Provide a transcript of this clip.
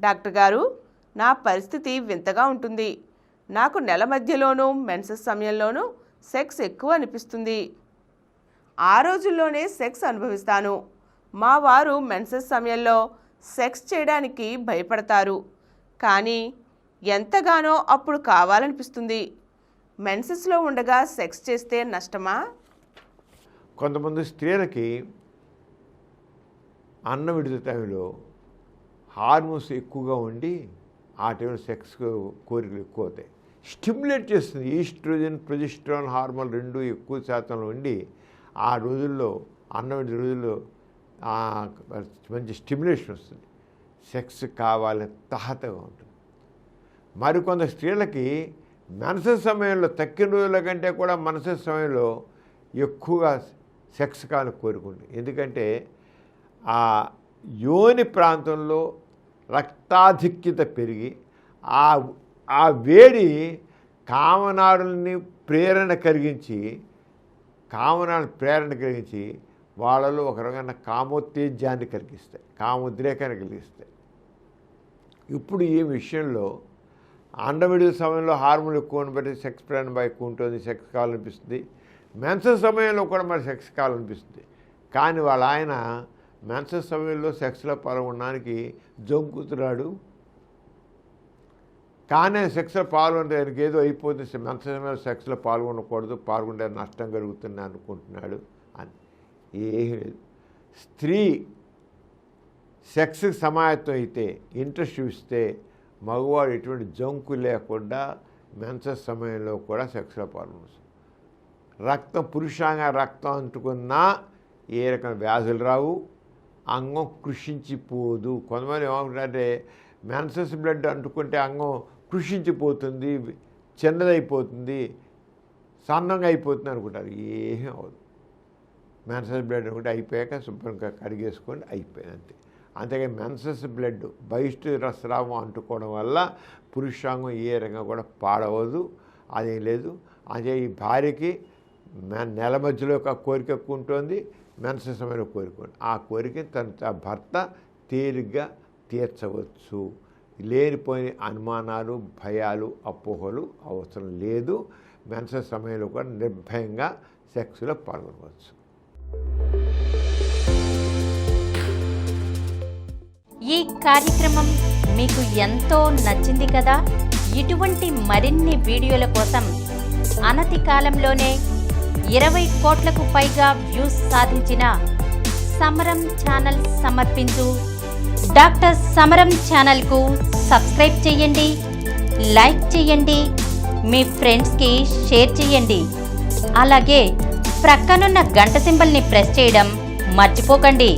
Doctor గారు, నా పరిస్థితి వింతగా ఉంటుంది. నాకు నెల మధ్యలోనూ మెన్సెస్ సమయంలోనూ సెక్స్ ఎక్కువ అనిపిస్తుంది. ఆ రోజుల్లోనే సెక్స్ అనుభవిస్తాను. మా వారు మెన్సెస్ సమయంలో సెక్స్ చేయడానికి భయపడతారు, కానీ ఎంతగానో అప్పుడు కావాలనిపిస్తుంది. మెన్సెస్లో ఉండగా సెక్స్ చేస్తే నష్టమా? కొంతమంది స్త్రీలకి అన్నం విడుదల టైంలో హార్మోన్స్ ఎక్కువగా ఉండి ఆ టైంలో సెక్స్ కోరికలు ఎక్కువ అవుతాయి. స్టిమ్యులేట్ చేస్తుంది. ఈస్ట్రోజన్, ప్రొజెస్టరాన్ హార్మోన్ రెండు ఎక్కువ శాతంలో ఉండి ఆ రోజుల్లో అన్నం విడుదల రోజుల్లో మంచి స్టిమ్యులేషన్ వస్తుంది. సెక్స్ కావాలని తహతగా ఉంటుంది. మరికొంత స్త్రీలకి మెన్సెస్ సమయంలో తక్కిన రోజుల కంటే కూడా మెన్సెస్ సమయంలో ఎక్కువగా సెక్స్ కావాలని కోరుకుంటుంది. ఎందుకంటే ఆ యోని ప్రాంతంలో రక్తాధిక్యత పెరిగి ఆ వేడి కామనాడుల్ని ప్రేరణ కలిగించి వాళ్ళలో ఒక రకమైన కామోత్తేజాన్ని కలిగిస్తాయి, కామోద్రేకాన్ని కలిగిస్తాయి. ఇప్పుడు ఈ విషయంలో అండవిడుదల సమయంలో హార్మోన్ ఎక్కువ బట్టి సెక్స్ ప్రేరణ ఎక్కువ ఉంటుంది, సెక్స్ కావాలనిపిస్తుంది. మెన్సెస్ సమయంలో కూడా మరి సెక్స్ కావాలనిపిస్తుంది. కానీ వాళ్ళ ఆయన మెన్సెస్ సమయంలో సెక్స్లో పాల్గొనడానికి జంకుతున్నాడు, కానీ సెక్స్లో పాల్గొంటే ఆయనకి ఏదో అయిపోతుంది, మెన్సెస్ సమయంలో సెక్స్లో పాల్గొనకూడదు, పాల్గొంటే నష్టం కలుగుతుంది అనుకుంటున్నాడు అని. ఏమీ లేదు. స్త్రీ సెక్స్కి సమాయత్తం అయితే, ఇంట్రెస్ట్ చూస్తే మగవాడు ఎటువంటి జంకు లేకుండా మెన్సెస్ సమయంలో కూడా సెక్స్లో పాల్గొనవచ్చు. పురుషాంగ రక్తం అంటుకున్నా ఏ రకమైన వ్యాధులు రావు, అంగం కృషించిపోదు. కొంతమంది ఏమంటారంటే మెన్సెస్ బ్లడ్ అంటుకుంటే అంగం కృషించిపోతుంది, చిన్నదైపోతుంది, సన్నంగా అయిపోతుంది అనుకుంటారు. ఏమీ అవ్వదు. మెన్సెస్ బ్లడ్ అనుకుంటే అయిపోయాక శుభ్రంగా కడిగేసుకోండి, అయిపోయింది అంతే. అంతేగా మెన్సెస్ బ్లడ్ బహిష్ట రసరావం అంటుకోవడం వల్ల పురుషాంగం ఏ రకంగా కూడా పాడవదు, అదేం లేదు. అదే ఈ భార్యకి నెల మధ్యలో ఒక కోరిక ఎక్కువ ఉంటుంది, మెన్సెస్ సమయంలో కోరిక ఉంటుంది. ఆ కోరికని తన భర్త తేలిగ్గా తీర్చవచ్చు. లేనిపోయిన అనుమానాలు, భయాలు, అపోహలు అవసరం లేదు. మెన్సెస్ సమయంలో కూడా నిర్భయంగా సెక్స్లో పాల్గొనవచ్చు. ఈ కార్యక్రమం మీకు ఎంతో నచ్చింది కదా. ఇటువంటి మరిన్ని వీడియోల కోసం అనతి కాలంలోనే 20 కోట్లకు పైగా వ్యూస్ సాధించిన సమరం ఛానల్ సమర్పించు డాక్టర్ సమరం ఛానల్కు సబ్స్క్రైబ్ చేయండి, లైక్ చేయండి, మీ ఫ్రెండ్స్కి షేర్ చేయండి. అలాగే ప్రక్కనున్న గంట సింబల్ని ప్రెస్ చేయడం మర్చిపోకండి.